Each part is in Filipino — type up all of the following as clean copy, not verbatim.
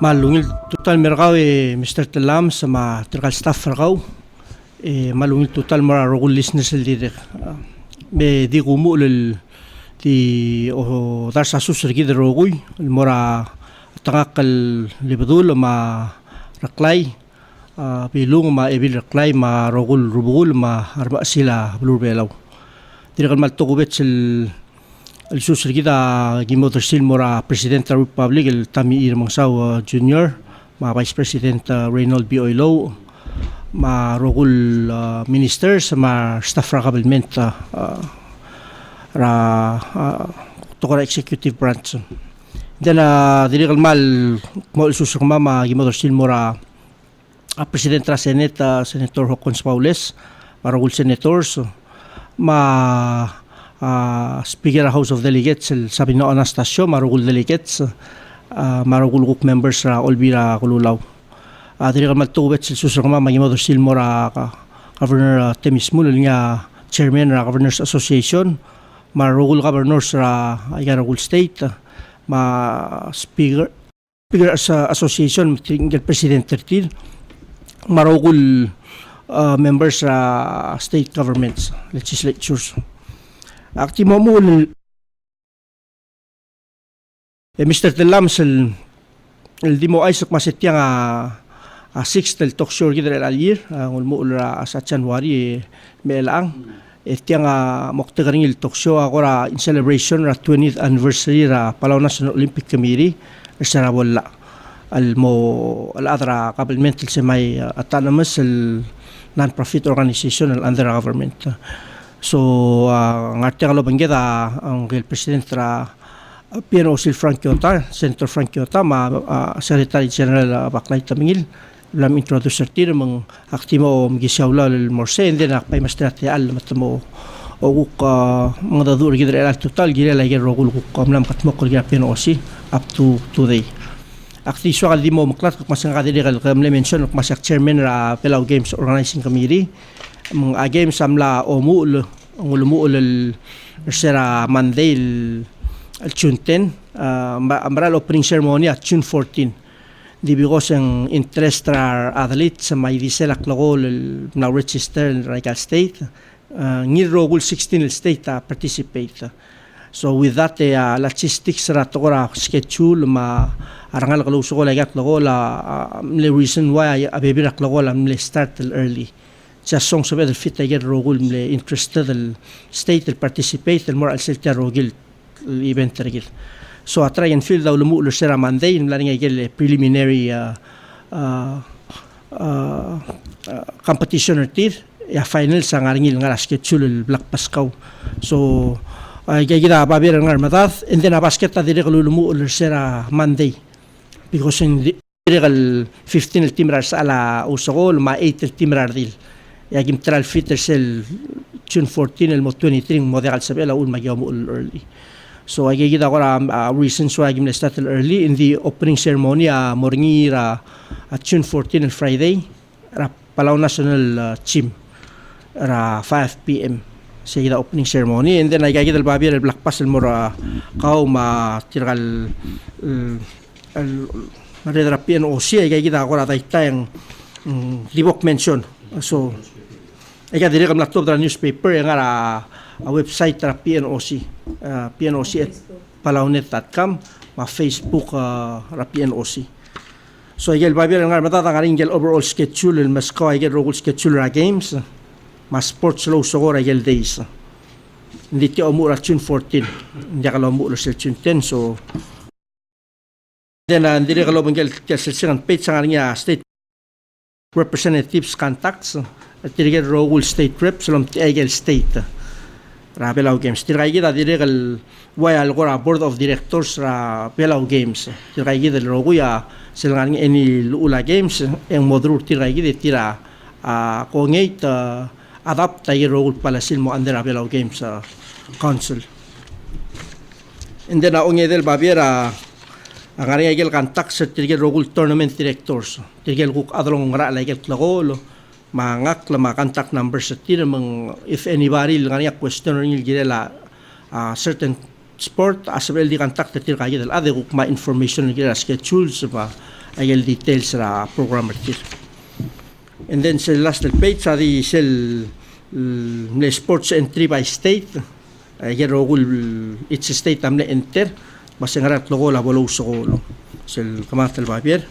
Malungil total merkaw Mr. Talam sa ma trial staff merkaw malungil total mara rogul listeners direk be di gumul di o dar sa susur gid rogoy mora tangakal libdul ma raklay bilung ma ebil raklay ma rogul rubul ma arba sila blur belaw direk mal tugubet السوسر كده جيمو ترسيل مورا بريسيدنت الريبابليك التامي إيرمانساو جونيور مع فايس بريسيدنت رينولد بي أويلو مع رجل مينيسترز مع ستاف راقبلمنت را تقرا اكسكيوتيف برانش دنا ديريغ المال مو السوسر مع جيمو ترسيل مورا بريسيدنت را سيناتور هوكونس باوليس مع رجل سيناتورز مع Speaker House of Delegates Sabino Anastasio marugul delegates marugul group members ra olbira kululaw diri ka matubet sil susur kama magimodo sil mora Governor Temismul nga chairman ra Governors Association marugul governors ra Igaragul State ma speaker association tinggal president tertil marugul members ra state governments legislatures Akti mo Mr. Telams el dimo Isaac Masetya nga 6 tel talk show gidre alir ngul mo sa January melang etya nga moktegaring il talk show agora in celebration ra 20th anniversary ra Palau National Olympic Committee sa wala al adra governmental semay autonomous non-profit organization under government So, ngarti kalau banggeta ang presidente ra PNOC Frank Yota, Senator Frank Yota, Secretary General Baklay Tamingil, lam introducer tira mang aktimo mgisawla lil morse and then akpay mastrate al matamo oguk mga dadur gidre al total gire la giro gul kamlam katmok gir PNOC up to today. Akti so di mo maklat kung masang kadiri kal kamle mention kung masak chairman ra Pelau Games Organizing Committee mga games samla umul sera Monday June 10 amral opening ceremony at June 14 di bigos ang interest ra athletes sa may diselak logo na register in Regal State ngiro gul 16 state participate so with that logistics ra tokora schedule ma arangal kaluso ko lagat logo la reason why abebirak logo la start early just song sa bedel fit ay rogul mle interested el state el participate el moral selta rogil event regil so atry and feel daw lumu sera Monday mla nga gel preliminary competition tir ya final sa ngaringil nga schedule el Black Pascal so ay gida babir ngar matat and then basket ta dire lumu sera Monday because in the 15 el timrar sa ala usogol ma 8 el timrar dil Yagim trial fitter sel June 14 el mo 23 model sabela un magyamo early. So ay gigita ko reasons why yagim na start early in the opening ceremony morning at June 14 el Friday ra Palau National team ra 5 PM sa gida opening ceremony and then ay gigita el babir el Black Pass el mora kao ma tiral el madera PNOC ay gigita ko ra taytang libok mention so Ika dire kam laptop dra newspaper yang ara website tra PNOC PNOC at palaunet.com ma Facebook ra PNOC so igel babir nga matata ngaring gel overall schedule el masko igel rogul schedule ra games ma sports law sogora igel days hindi ti umura June 14 hindi ka umura sa June 10 so then dire ka gel selsiran page sa ngaring state representatives contacts at dirigir rogul state reps from Egel State ra Pelau Games dirigir dirigir waya algora board of directors ra Pelau Games dirigir roguya silang any lula games ang modrur dirigir tira kongate adapt ay rogul palasil mo under Pelau Games council and then aong edel babiera ang Egel contact sa dirigir rogul tournament directors dirigir kuk adrong ra like lagolo mangak la contact numbers sa tira mang if anybody ngania question ring girela certain sport as well di contact tira kaya dal ade ma information gira schedules ba agel details ra programmer tir. And then sa last page sa di sel sports entry by state agel rogul each state amne enter masangarat logo la bolo so sel kamatal papier.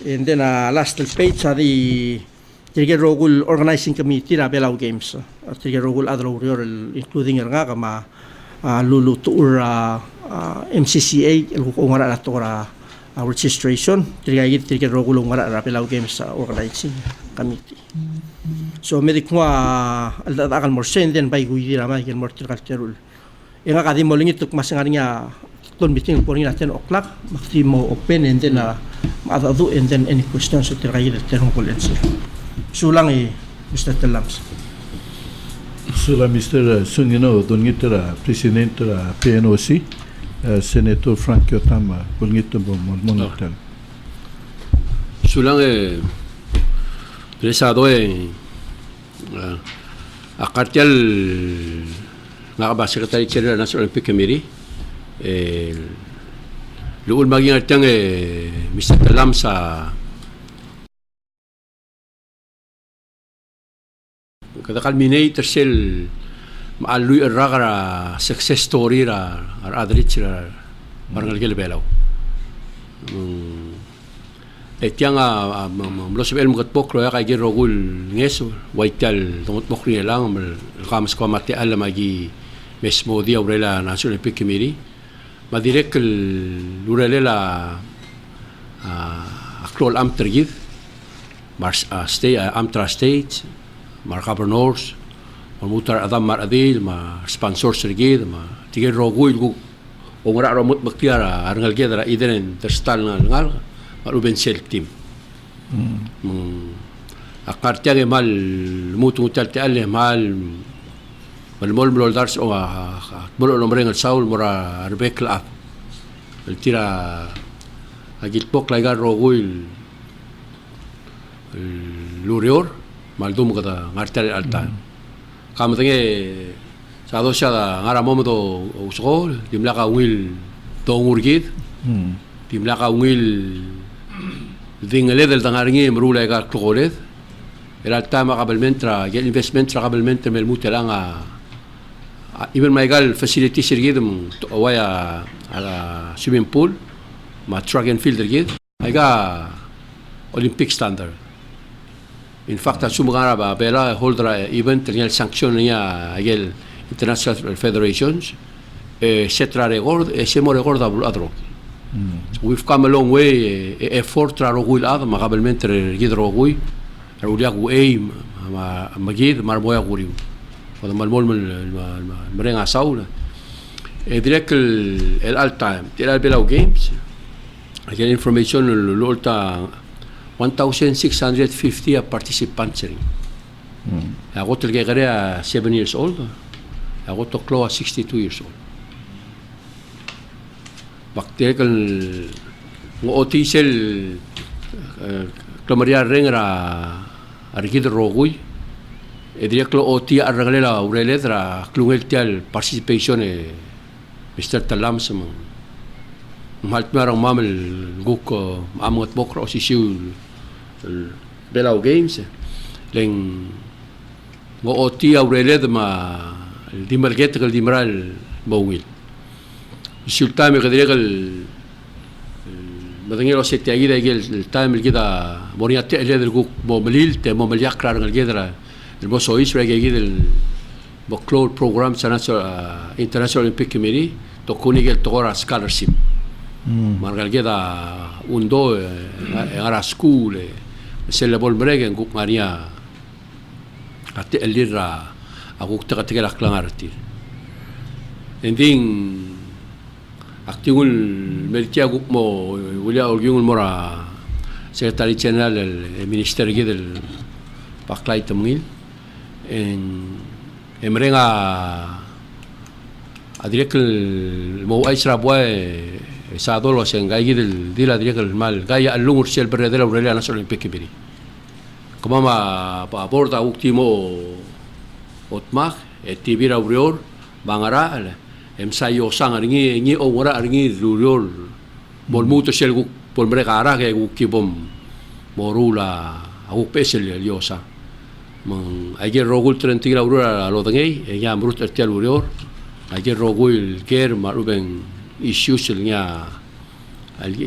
And then last page sa di Tirger rogul organizing committee ra Belao Games. Tirger rogul adro including nga kama lulu tour MCCA el ko ngara ato ra registration tirger rogul ngara ra Belao Games organizing committee. So medik mo akal morsen den bay guidi ra may gen mortir kalterul. Nga kadi mo lingit tuk masangar niya ton meeting po niya 10 o'clock makti mo open and then maadadu and then any questions tirger ida terong kulensi. Sulang Mr. Telams. Sula Mr. Sungino, Dongitra, Presidente da PNOC, Senator Frank Yotama, Dongitra Monotel. Sulang presado akartial nga Secretary General ng National Olympic Committee luul maging artang Mr. Talam sa kada culminator sel maaluy ra success story ra adrich ra barangal gelbelaw etiang mlos el mugat pokro ya kay rogul ngeso waital tungot pokri lang kamas ko mate ala magi mesmo dia urela National Olympic Committee madirek urela akrol amtergid stay amtra state mar governors mutar adam mar adil ma sponsors sergid ma tigel rogul gu ongara romot baktiara arngal gedra idenen terstal ngal Ruben Selk team. Akartia ge mal mutu talte alle mal mol dars o bolo nombre ng Saul mora Rebecca el tira agil pok laigar rogul lurior maldum kada ngartel alta kamatenge sado siya ngara momodo usol dimla ka wil tongurgid dimla ka wil Dingale del tangaringi merula ka klolet el tama kabalmentra gel investment tra kabalmentra mel mutelanga even maigal facility sirgidum waya ala swimming pool ma track and field gid aiga Olympic standard in fact sumugara ba bela holder event real sanction niya gel international federations setra record semo record adro we've come a long way effort tra rogul ad makabalmente gid rogui rulia gu magid marmoya guriu wala malmol marenga saula direct el all time el Belao Games again information lolta 1650 participants I got to get 7 years old I got to close 62 years old baktekal ng otisel klamaria rengra argid roguy direct lo oti aranglela ureledra klungel tial participation Mr. Talam sa mahalt marang mamel guk amongat bokro si siu Belao Games leng ngo oti aureled ma dimarget kal dimral bawil resulta me kadregal madangelo sete agida el time kida moria te le del guk momelil te momelia krar ngal gedra el boso isra agida el boclor program international Olympic Committee to kunigel togora scholarship margal geda undo era school se le bol bregen guk maria ate elira aguk tagatigel aklangartir ending aktingul mertia guk mo ulia olgingul mora Secretary General el Ministerio del Paklay Tamil en emrenga direct mo aisra boy sa dolo sen gai del dila direct mal gai alungur sel verdadera Aurelia National Olympic Committee como ma pa borda ultimo otmag etibira urior bangara emsayo sang aringi ongora aringi lurior bolmuto sel por mereka arah ke kibom morula aku pesel liosa mang ayer rogul 30 aurora lo tengai ya mrut tertial urior ayer rogul ker maruben issues nya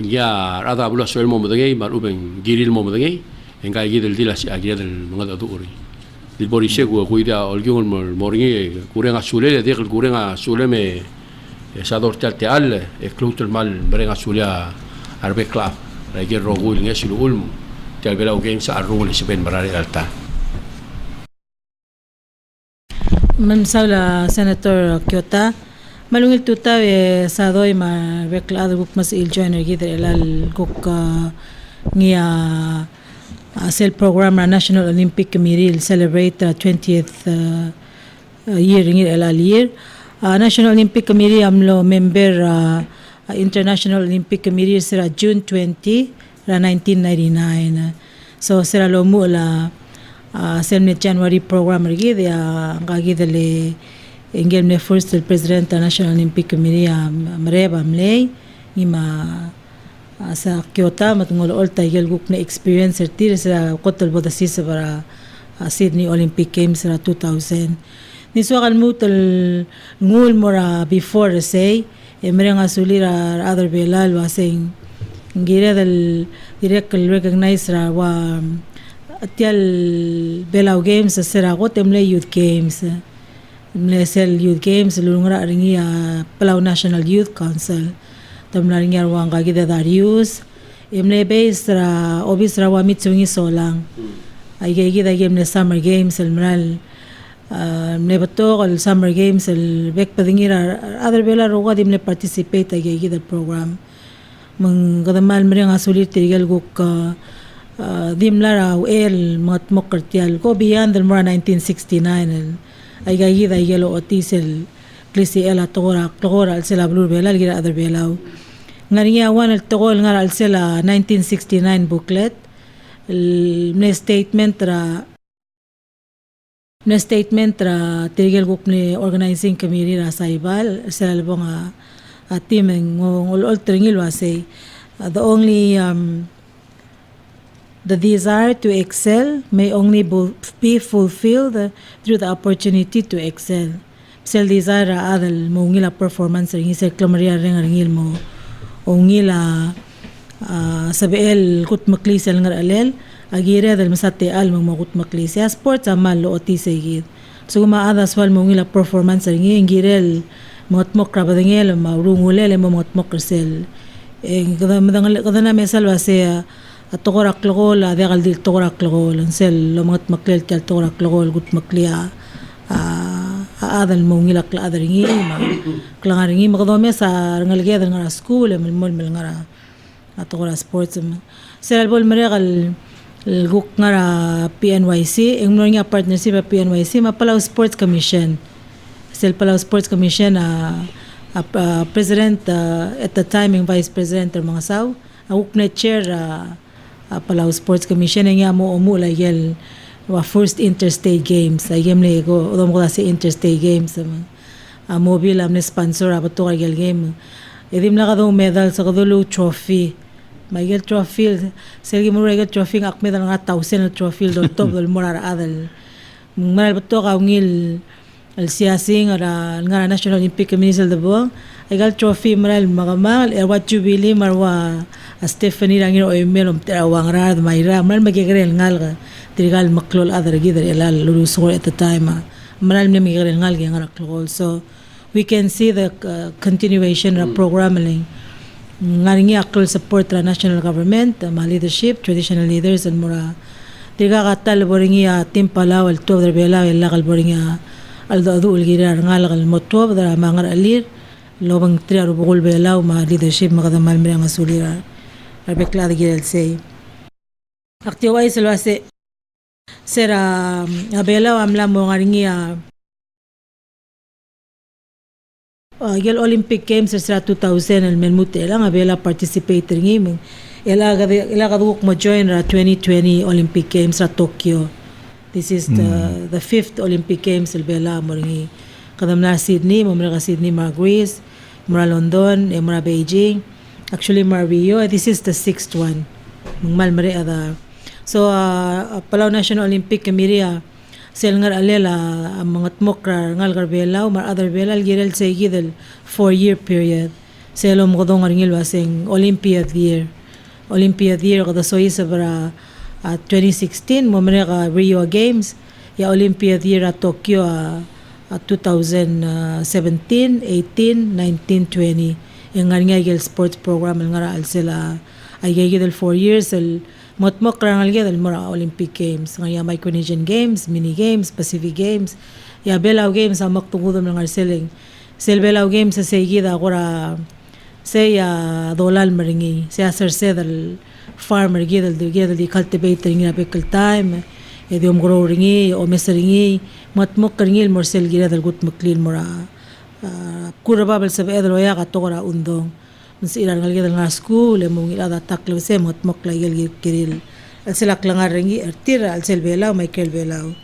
ya ada bula soel mo tengai maruben giril mo tengai enga gidel dilas ayer del mangada uri il borise ku kuida olgiol moringi kurenga sule de kurenga sule me sador te al club mal brenga sulia arbe club ayer rogul ngesilu ulm tel belau games arrul siben barari alta. Mamsawla Senator Kyota malungil tuta sa doy ma reklado guk mas il joiner gider elal guk ngia sel program na National Olympic Committee celebrate 20th year ngir elal year National Olympic Committee amlo member International Olympic Committee sira June 20 ra 1999 so sira lo mu la Semne January program rigi dia ngagi dele ingem ne first president National Olympic Committee Mareba Mlay ima sa Kyoto matungol all taigel guk na experience sertir sa kotol bodasi sa para Sydney Olympic Games ra 2000 ni so kan mutal ngul mora before say emre nga sulira other belal wasing ngira del direct recognize ra wa atial Belau Games sera ko temle Youth Games temle sel Youth Games lulungra ringi Palau National Youth Council temla ringi arwang kagi da Darius emle base ra obis ra wa mitsungi solang ay gigi da game Summer Games elmral ne bato kal Summer Games el bek padingira other bela ro ko dimle participate ay gigi da program mang kadamal mre nga sulit tigel guk dimlara el mat mokertial ko beyond the 1969 ay gayi da yelo otisel klisi ela tora al sela blur bela gira other belaw ngariya wan al togol ngar al sela 1969 booklet ne statement ra tigel guk ne organizing committee ra saibal sela bonga team ngol altringil wasay the only the desire to excel may only be fulfilled through the opportunity to excel. Sel desire adal mo ngila performance ringi sel klamaria ringil mo o ngila sabel kut maklisel ngar alel agira dal masate al mo kut maklisya sports amal lo oti segid. So maada swal mo ngila performance ringi ngirel motmok krabadengel maurungulele mo motmok sel. Kadana mesal wase tokorak logol adegal dil tokorak logol sel lo mat maklel tal tokorak logol gut maklia adal mo ngilak la adaringi ma klangaringi magdome sa ngalge dal ngara school mol ngara atokora sports sel bol meregal guk ngara PNYC engno nga partnership PNYC ma Palau Sports Commission sel Palau Sports Commission president at the time yung vice president mga saw aguk na chair Palau Sports Commission nga mo umula yel wa first interstate games ay game le go odom ko sa interstate games mobile am sponsor abato ka gel game edim la kado medal sa kadulu trophy may gel trophy sergi mo regel trophy ak medal nga 1000 trophy do top dol morar adal mal bato ka ngil al siyasing ara nga National Olympic Committee de bo ay gel trophy maral magamal what jubilee marwa Stephanie rangin o emelom terawang rad mayra mal magigrel ngal trigal maklol other gider elal lulusor at the time mal ne magigrel ngal gi ngara klol so we can see the continuation of programming ngaringi aklol support ra national government ma leadership traditional leaders and mura tiga katal boringi tim Palau al to der bela el lagal boringi al do ul girar ngal gal motob der mangar alir lobang triar bugol bela ma leadership magadamal mirang asulira Arbecla de Girel say. Aktiwa islo ase sera abela amla mo ngaringi gel Olympic Games sera 2000 el menmute lang abela participate ngi ela ga duk mo join ra 2020 Olympic Games ra Tokyo. This is the 5th Olympic Games el bela mo ngi kadam na Sydney mo Sydney Greece, mo London, mo Beijing Actually, Rio. This is the 6th one. Mangmal mari ada. So, Palau National Olympic Committee, sel ngar alela, mga tmokra, ngal garbelaw, mar other belal, girel sa igidal 4-year period. Selo mo kodong ngaringil wasing Olympiad year. Olympiad year kada soy sa para 2016, mo ka Rio Games, ya Olympiad year at Tokyo 2017, 18, 19, 20. Yung nga sports program nga raal sila ay gigidal 4 years motmok rangal gidal mura Olympic Games nga Micronesian Games, Mini Games, Pacific Games, ya Belao Games amak tungudom ng arseling. Sel Belao Games sa segida kura saya dolal maringi, saya sersedal farmer gidal di cultivator nga bekal time. Edi grow ringi o meseringi matmok ringil morsel gidal gut maklin mura kura babal sa edro ya ka tokora undong masiran ngal nga school mo ngila da taklo se matmok la gil kiril sila klangar ringi artira al sel belaw Michael Belaw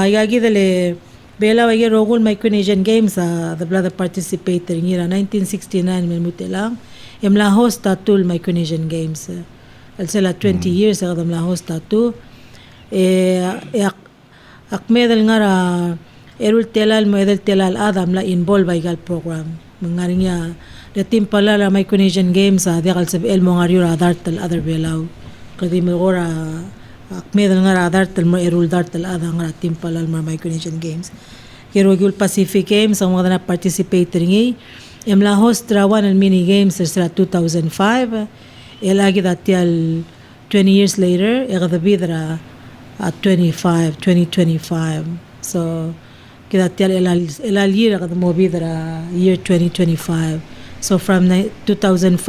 yagi dale Belaw ay rogul Micronesian Games the brother participator ngira 1969 minute lang emla host tatul Micronesian Games al sila 20 years ang la host tatu akmedal ngara erul telal mo edel telal adam la involve ay gal program mangaring ya the team pala la Micronesian Games di kal sab el mo ngariyo adartal other belaw kadi mo ora akmedal ngara adartal mo erul dartal ada ngara team pala la Micronesian Games kero gul Pacific Games ang mga na participate ngi emla host rawan al Mini Games sa 2005 elagi datial 20 years later egada bidra at 2025 so kita tial elal year kada mo bidra year 2025 so from 2005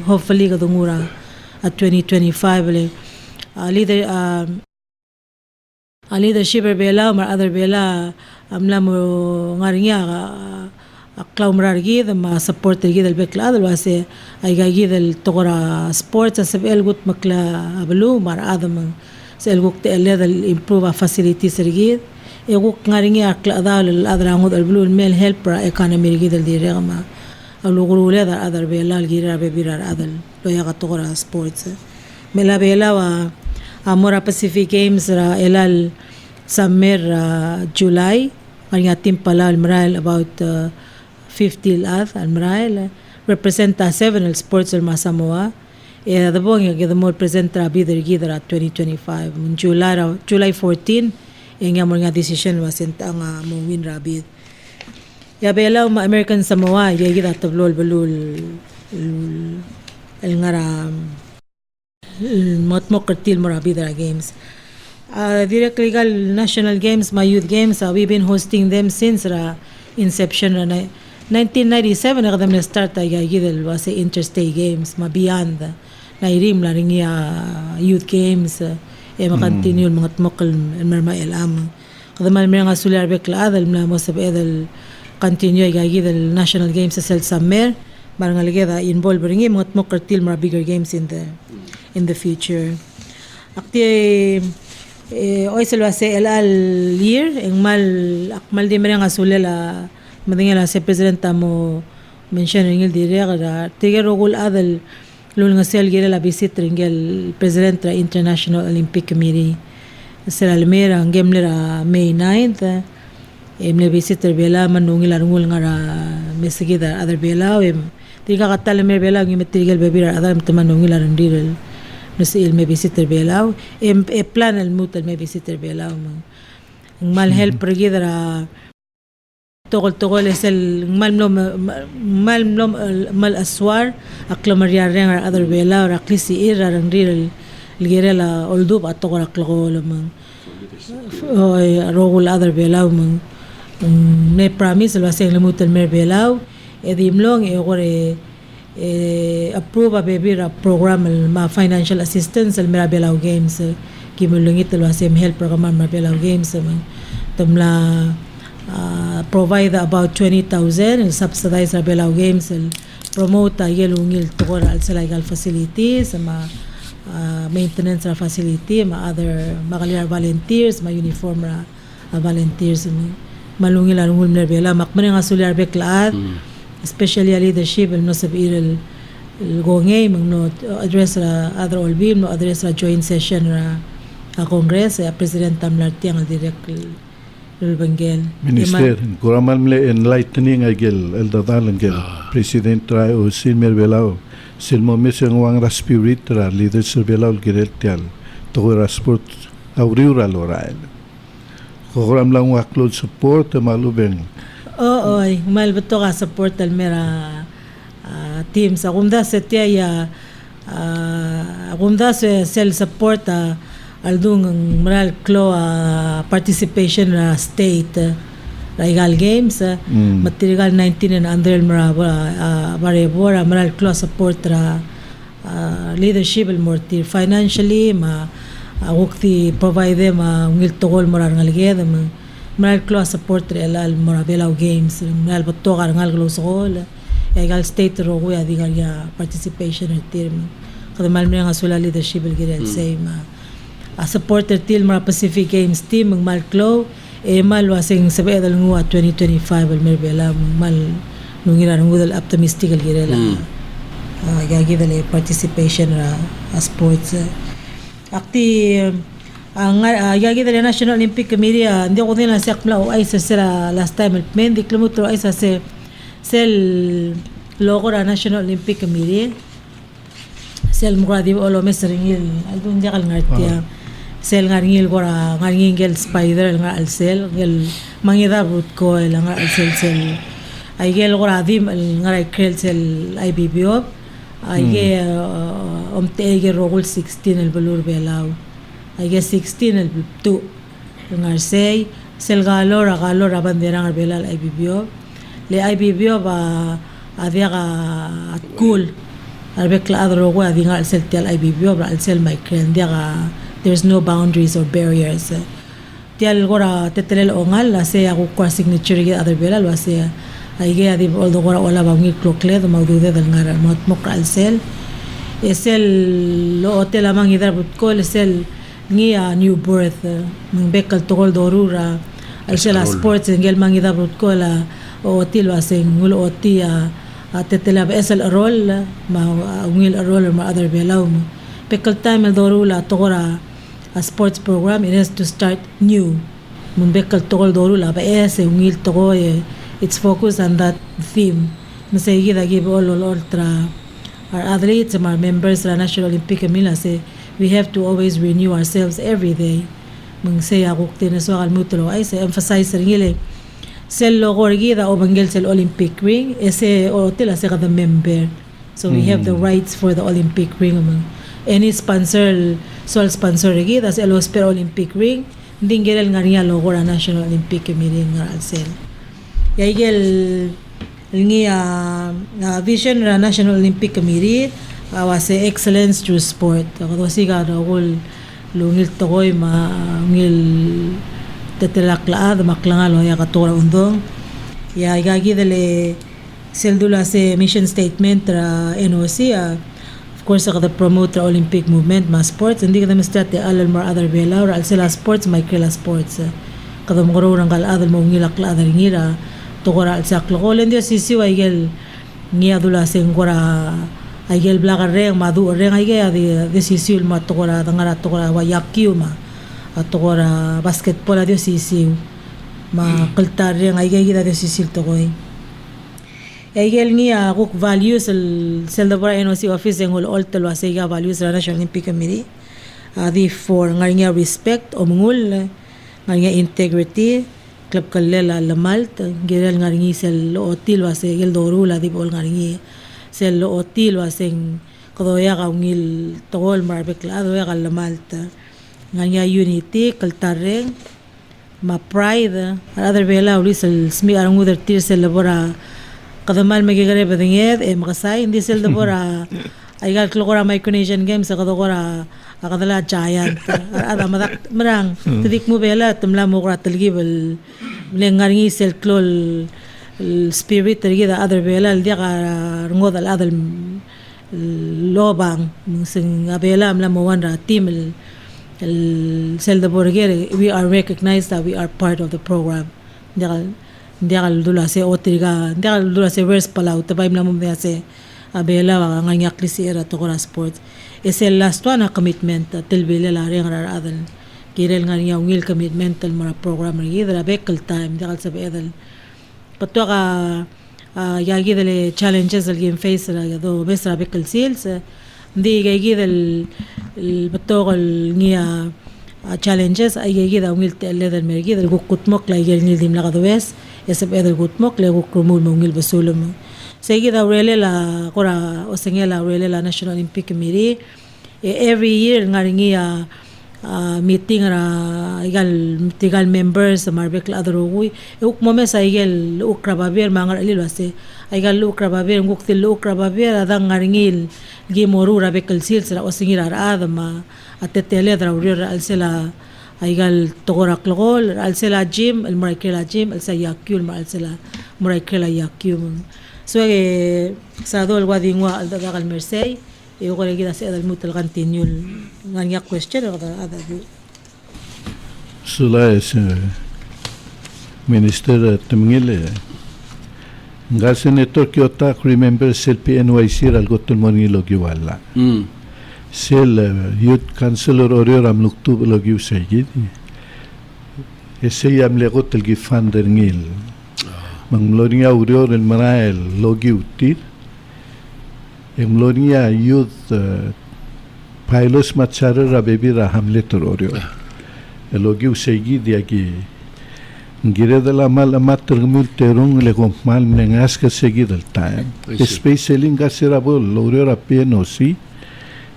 hopefully kada ngura at 2025 leadership bela mar other bela amla mo ngaringa aklaw marargi the ma support gid al bekla adal wase ay gid al tokora sports as el gut makla ablu mar adam sel guk te el improve facilities rigid e guk ngaringi akla adal adrangud al blue mel helper economy rigid al direma alugulu le da adal bela gira be birar adal lo ya tokora sports mela bela wa Amora Pacific Games ra elal summer July kanya team pala almaral about 50 almaral representa 7 sports al Samoa the bong yung mo presenta bidder gidra 2025 in July 14 yung mo nga decision wasenta nga mo win rabid ya bela American Samoa yung gidra tablol balul el ngara motmok kertil morabidra games direct legal national games my youth games we've been hosting them since inception 1997 kadam na start ay gidel was interstate games beyond na irim la ring youth games makontinue mga tmokal marma elam kadam mer nga sular bekla adal na mo sab edal continue ay gidel national games sa summer marang aligeda involve ring mga tmokal til more bigger games in the future akti oy selwa se elal year ang mal di mer nga sulala madingala se presidenta mo mention ringel direga tigerogul adal lul nga sel gira la visit ringel presidenta International Olympic Committee sel almera ang game lera May 9th emle visitor bela manungil arungul nga mesigida other bela tiga katal mer bela ngi metigel bebira adar manungil arundil no si il me visitor bela plan al mutal me visitor bela mal help regidra tokol es el mal aswar akla maria rengar other bela or aklisi ira rangrir el girela oldub atokor aklo lamang rogul other bela mang ne promise lo aseng lamutan mer bela edimlong gore approve a bebira program ma financial assistance al mera bela games kimulungit lo asem help program ma bela games tamla provide about 20,000 and subsidize Belau Games and promote yelungil tukor al legal facilities maintenance facility other magalir volunteers uniform volunteers malungil arungul nerbela makman nga sulyar beklaat especially leadership no sabirel gongay no address la other olbim no address la joint session a Congress President Tamlarti ang direct Lulbangel. Minister, kuramal mle enlightening agel el dadal angel President try o silmer belao silmo meseng wang raspirit ra leader sir belao girel tial to sport auriura lorael. Kuram lang waklod support malubeng. Oy, mal beto ka support almera team sa kumda sa tiya kumda sa sel support aldung maral klo participation na state Raigal Games material 19 and under marabora maral klo support leadership mortir financially wakti provide them ngil togol morar ngalged maral klo support elal morabela games maral beto ka ngal glo sokol Egal state ro kuya di kaya participation at team. Kada mal mga sula leadership gilid say supporter til mga Pacific Games team ng malklo mal wasing sabi dal ngwa 2025 al merbela mal nungira ngudal optimistic gilid gagi dal participation ra sports akti ang gagi dal National Olympic Committee hindi ko din sa sakmla o ay sa sila last time men di kilometro ay sa sel logo ra National Olympic Committee sel muradi olo mesringil aldun jakal ngartia sel ngaringil gora ngaringil spider nga alsel gel mangida rut ko nga alsel sel ay gel gora dim ngaray krel sel IBBO ay ge omte ge rogul 16 el balur belaw ay ge 16 el 2 ngarsay sel galor bandera ngar belal IBBO le IBBO ba avia at cool arbekla adro go adinga al sel tial IBBO bra al sel micro dia there's no boundaries or barriers tial gora tetelel ongal la se ako kwa signature ge other belal wa se ay ge adi all the gora wala bangi clockle do magdude dal ngara mot mok al sel esel lo hotel amang idar but ko sel ngi new birth ng bekal tokol dorura al sel sports ngel mangida but ko la o til waseng ngulo otia tetela esel role ma ngil role ma other below pekal time el dorula tokora a sports program it has to start new mun bekal tokol dorula ba ese ngil toko it's focused on that theme masay gida give all ultra our athletes and our members of the National Olympic Committee say we have to always renew ourselves every day mung say ako tineso kal mutlo ay say emphasize ngile sel logo gida o bangel sel Olympic ring ese hotel ase kada member so we have the rights for the Olympic ring any sponsor sol sponsor gida sel per Olympic ring dingel ngaria logo ra National Olympic Committee ngar sel yaigel ngia vision ra National Olympic Committee wase excellence through sport ako siga rogol lungil tokoy ma ngil tetelakla maklangal ya katora undong ya gagi dele seldula se mission statement ra NOC of course kada promote ra Olympic movement ma sports hindi kada mistate alal mar other bela ra sila sports micro sports kada moro rang kal adal mo ngilakla adal ngira tokora al saklo kolen dia sisi wa igel ngia dula se ngora aigel blaga reng madu reng aige de sisil ma tokora dangara tokora wa yapkiuma atokora basketball adio sisiu ma kaltar reng aige gida de sisil tokoy aigel ngia guk values el seldabra NOC office engol oltel wasega values ra National Olympic Committee adi for ngarnya respect o mungul ngarnya integrity club kallela lamalt gerel ngarngi sel otil wasegel dorula di bol ngarngi sel otil waseng kodoya kaungil togol marbekla do ya lamalt nganya unity kaltareng ma pride other bela ulisel smi aranguder tir sel labora kadamal magigare badinged makasay hindi sel labora ay gal klokora Micronesian Games kadokora akadala giant ada madak merang tidik mo bela tumla mo kra talgibel lengaringi sel klol spirit tergida other bela dia ka ngodal adal lobang sing abela amla mo wan ra team sel de borgere we are recognized that we are part of the program ndigal dula se otriga ndigal dula se verse pala utabay mla mo se abela nga ngakli si era to kora sport. Ese last one na commitment tilbile la ring radal. Kirel nga niya ungil commitment tal mara program ri idra bekal time dakal sa bedal. Patwa ka yagi dele challenges al game face la do besra bekal sales. Hindi yagi del patwa niya challenges ay yagi da ungil te ledal mergi del gukutmok la yagi nil dim la kadwes. Ese bedal gutmok le gukrumul mo ungil basulum. Seguida urele la kora osengela urele la National Olympic Committee every year ngaringi meeting ra igal members marbek la adrogui uk mome sa igel ukra baber mangar alilo ase igal ukra baber nguktil ukra baber adang ngaringil gimoru ra bekal sil sa osengira ra adama atetele dra urira alsela igal togorak logol alsela gym el maraikela gym alsa yakul ma alsela maraikela yakum so sa dol wadingwa al dagal mersey eu ko lagi dasi adal mutal continue nganya question ada Sula es minister temngile ngasen eto kyota remember sel PNYC al gotul moni logi wala sel youth councilor orior am luktub logi usayid ese yam le gotul gi fander ngil manglonia orior el marael logi utir Emlonia youth pilos machara rabebi rahamle tororio. Elogi usegi diagi. Gire de la mal amat termul terung le compmal mengas que segi del time. Especially in gasirabo lorio rapieno si.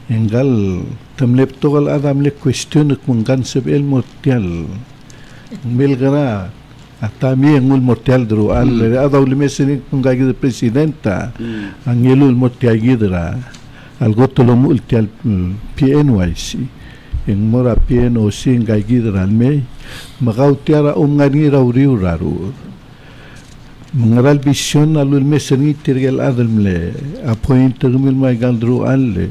Engal tamlep togal adam le question kungan seb el mortial. Melgara atami ngul mortial dro al ada ulimesini kungagi de presidenta angelul mortial gidra algo tolo multial PNYC en mora PNOC ngagi dra alme magaw tiara ngani rauriu raru mangaral vision alul mesini tirgel adalmle appoint termil mai gandro alle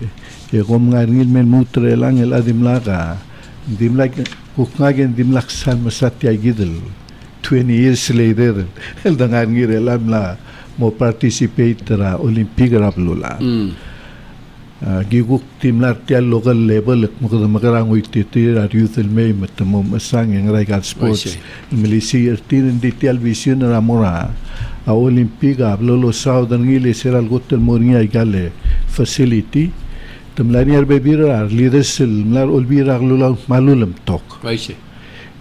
e gom ngani men mutre lang el adimlaga dimlag kukngagen dimlak san masatya gidel 20 years later, el dangan ngir elam la mo participate ra Olympic rablula. Giguk team la tial local level mo kada magarang uititi ra youth el may matamo masang ng Raigal Sports. Milisi ertin di tial vision ra mora a Olympic ablolo southern ngile seral gotel moringa igale facility. Tamlani arbebira leaders el mlar olbira lula malulam tok.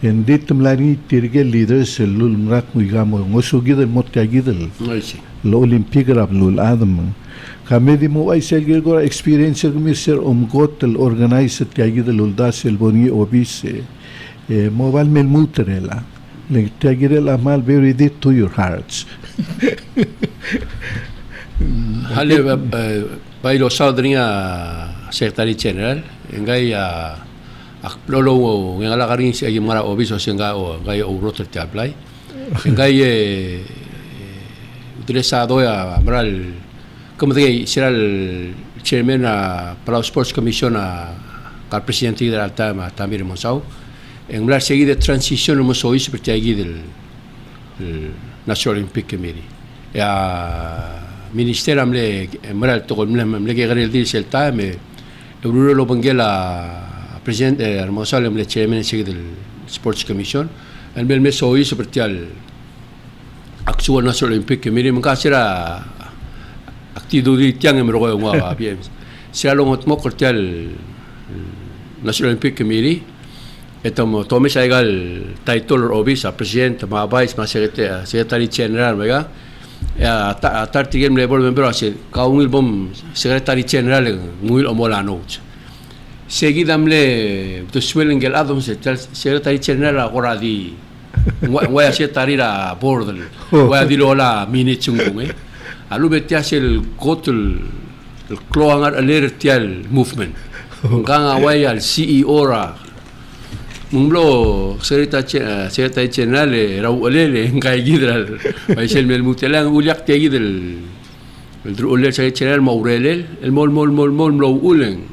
Hindi tamlani tirgel leaders lul mrak muigamo ngosugidel motyagidel lo Olympic rablul adam kami di mo ay selgir ko experience kami sir umgot el organize tyagidel uldas el boni obise mobile mel mutrela le tyagidel amal very deep to your hearts hale bailo saudria secretary general ngai lolo ngala karing si mara obiso singa o ngai o roter te apply ngai utilizado ya maral como de será el chairman para la Sports Commission al presidente de la Tama Tamir Monsau en la seguida transición hemos hoy sobre allí del National Olympic Committee ya ministerio amle maral to amle que el día el Tama el lo bangela presidente Hermosal el chairman del Sports Commission el mes hoy sobre el actual National Olympic Committee mengkasira actividad yang merogoy ngwa bien sila longot mo kortial National Olympic Committee eto mo tome sa egal title or office president ma vice ma secretary general mega atar tigem level member ase kaungil bom secretary general ngul omolano seguidamle to swelling gel adom secretary general agora di waya secretary la board waya di lola minutes ngong alu betia el gotul el cloangar alertial movement nganga waya al CEO ra munglo secretary general rau alele ngai gidral waya sel mel mutelang ulyak te gidel el uler secretary general maurelel el mol lo uleng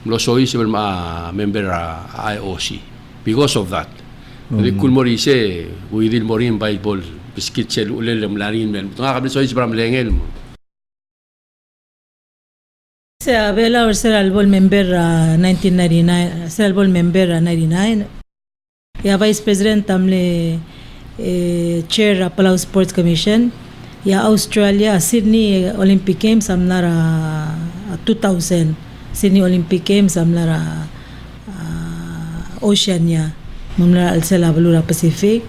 lo soy se member IOC because of that the kulmori se uidil morin baseball biskit sel ulel mlarin men nga kabli soy se bram lengel mo Sa Bela or Sir Albol member 1999, Sir Albol member 99. Ya Vice President tamle Chair Palau Sports Commission. Ya Australia Sydney Olympic Games amlara 2000 Sydney Olympic Games amlara Oceania mamlara Alsela Balura Pacific.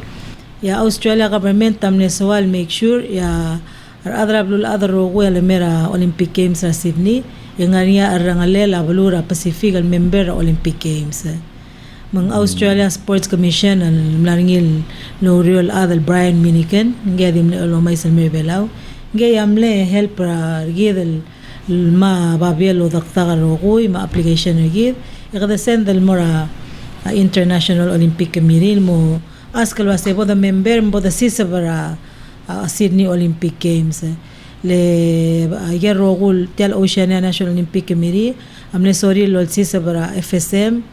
Ya Australia government tamne sawal make sure ya other rogo mera Olympic Games sa Sydney yang ania arangalela Balura Pacific al member Olympic Games. Mang Australia Sports Commission al mlaringil L'Oreal Adal Brian Miniken ngadim le olomay sa Merbelaw ngayamle help gidel ma babielo daktaga rogoy ma application gid igada send el mora International Olympic Committee mo askal wase boda member boda sisabara Sydney Olympic Games le ayer rogul tel Oceania National Olympic Committee amne sorry lol sisabara FSM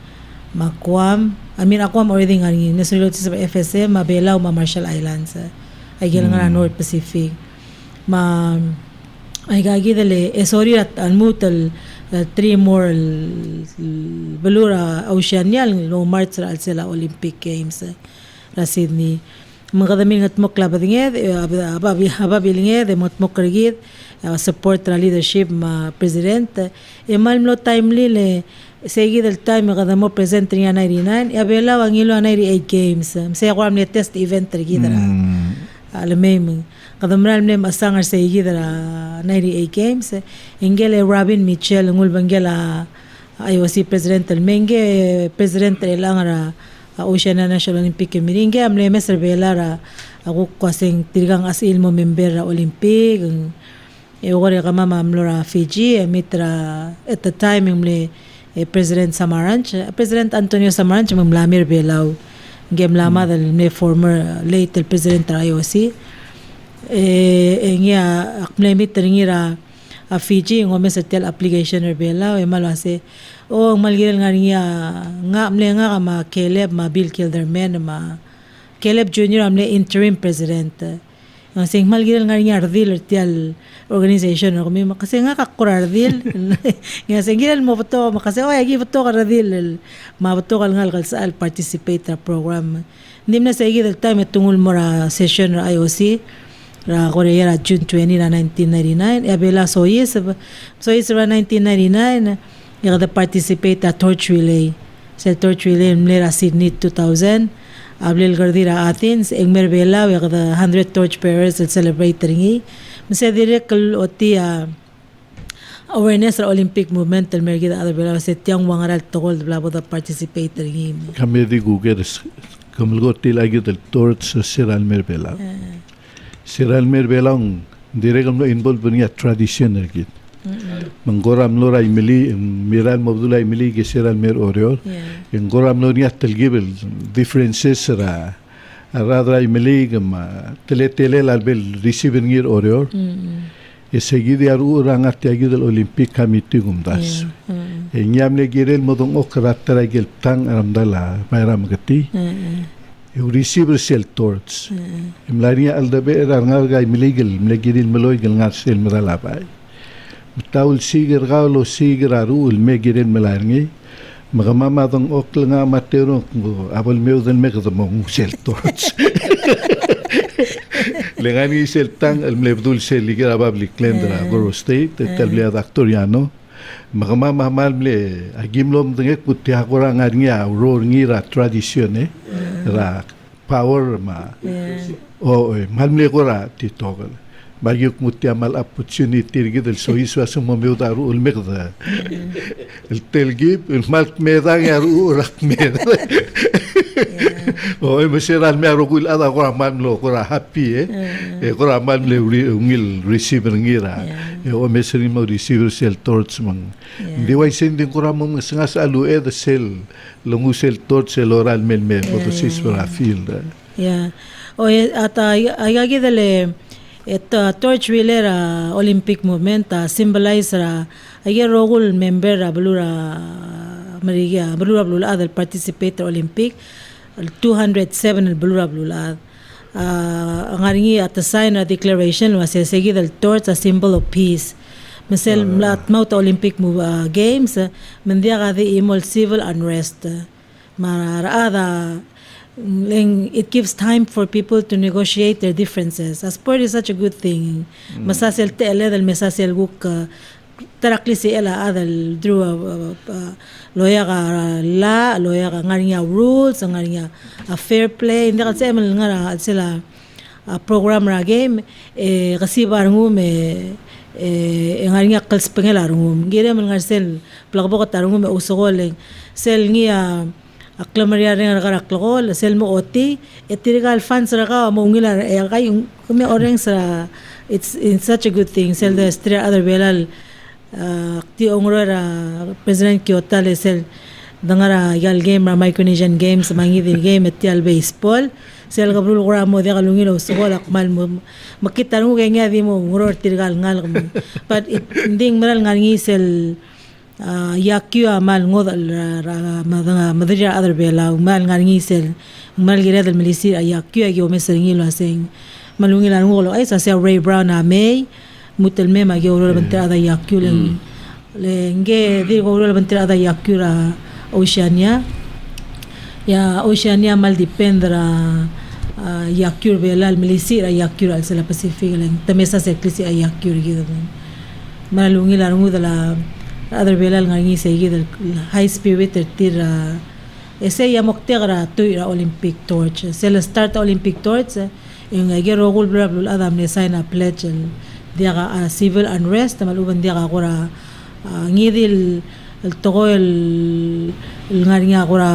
Makwam, Akwam already nga rin, nasulot sa FSM, Mabelaw, Marshall Islands, ay gilang nga North Pacific. Ay gagi dali, sorry at anmutal, 3 more Balura Oceanial, no March ra sila Olympic Games, ra Sydney. Mga kadaming at mo klaba dinged, ababilinged, mga mo karigid, support ra leadership, president, malmlo timely le, Segi del time kada mo present niya 99 abela ang ilo 98 games saya ko amne test event tergi dara alamay kada mral ne masangar segi dara 98 games ingele Robin Mitchell ngul bangela ayo si president el menge president elangara Oceania National Olympic Committee nge amle Mr. Belara ako kasing tirigang asil mo member ra Olympic ore kama mamlora Fiji mitra at the time imle President Samaranch, President Antonio Samaranch, Mamlamir Belaw, game lama del former late President IOC. Nga akmlemit ringira a Fiji ngome sa tel application Belaw malase o malgirel nga amle nga kama Caleb ma Bill Kilderman ma Caleb Jr. amle interim president. Ang sing malgirel nga ardil tel organization ko may kasi nga kakurardil nga singilan mo to makasi oy agi to karadil mabuto kal ngal sa participate ra program ndim na sa igi del time tungul mo ra session ra IOC ra Korea ra June 20 na 1999 abela soyes ra 1999 nga da participate at torch relay sa torch relay mlera Sydney 2000 ablil gardira Athens engmer bela wa da 100 torch bearers celebrate ringi Masa direct oti awareness ra Olympic movement tel mergida other bela sa tiang wangaral tokol blabo da participate ringi kami di Google kamulgoti lagi del torch sa Siral Merbela Siral Merbela direct no involved niya tradition ergit Manggoram lo ra imili miral mabdula imili ke Siral Mer Orior ngoram lo niya telgibel differences ra Radra imeli gama tele albel receiver ngir orior seguidi aru rangat yagidel Olympic Committee gumdas nyamle girel modong okrattara gel tang aramdala mayram gati receiver sel torts imlania aldabe rangar ga imeli gel mlegiril meloy gel ngar sel medala bai taul siger galo siger aru megirel melarngi Magamama dong okl nga matero abal meu den meg da mong sel torch. Lengani sel tang al mlebdul sel liga ababli klendra Goro State tablia daktoriano. Magamama malble agimlom dengek puti agora ngarngia ror ngira tradition ra power ma. O malble gora titogal. Bagiyok muti amal opportunity rigid el soiswa sa mameu daru ul megda el telgib el malt meda garu rak meda o emesiral me arugul ada gora manlo gora happy gora manle ungil receiver ngira o meseri mo receiver sel torch mang di way sending gora mo nga sa alu the sel lungu sel torch el oral melmel fotosis para field o ata ayagi dele torch relay ra Olympic movement symbolize ra ay rogul member ra balura blula del participate Olympic 207 balura blula ang aringi at the sign a declaration was seguido del torch a symbol of peace Masel mlat mau ta Olympic mo games mendia ka di imol civil unrest marada it gives time for people to negotiate their differences. Sport is such a good thing. Masasel te ele del mesasel guk tarakli si ela adal drew loya ka loya ka ngarinya rules ngarinya a fair play hindi ka sa emal ngara sila program ra game kasi barngum ngarinya kals pengelarungum gire man ngarsel plagbo ka tarungum usogol sel ngia aklamaria ring raklagol sel mo oti etirigal fans ra ka mo ngila kay kumi oreng sa it's such a good thing sel the three other belal ti ongrora president Kyoto le sel dangara yal game ra Micronesian games mangidin game etial baseball sel gabrul gura mo de galungilo usogol akmal mo makita mo kaya di mo ngoror tirgal ngal but ding maral ngangi sel yakyu amal ngod madria other bela mal ngangi sel mal gira del milisi yakyu yo mesengilo aseng malungila ngolo ay sa Ray Brown na May mutelme magyo ro bantera yakyu le nge di go ro bantera yakyu ra Oceania ya Oceania mal dependra yakyur belal milisi ra yakyur al sala Pacific lang tamesa sa klisi ay yakyur gido malungi la ngu dala other belal ngangi sa gido high spirit tira ese ya moktegra tuira Olympic torch sela start Olympic torch yung agero gul blabul adam ne sign up pledge dia civil unrest maluban dia kora ngidil el togo el ngarinya kora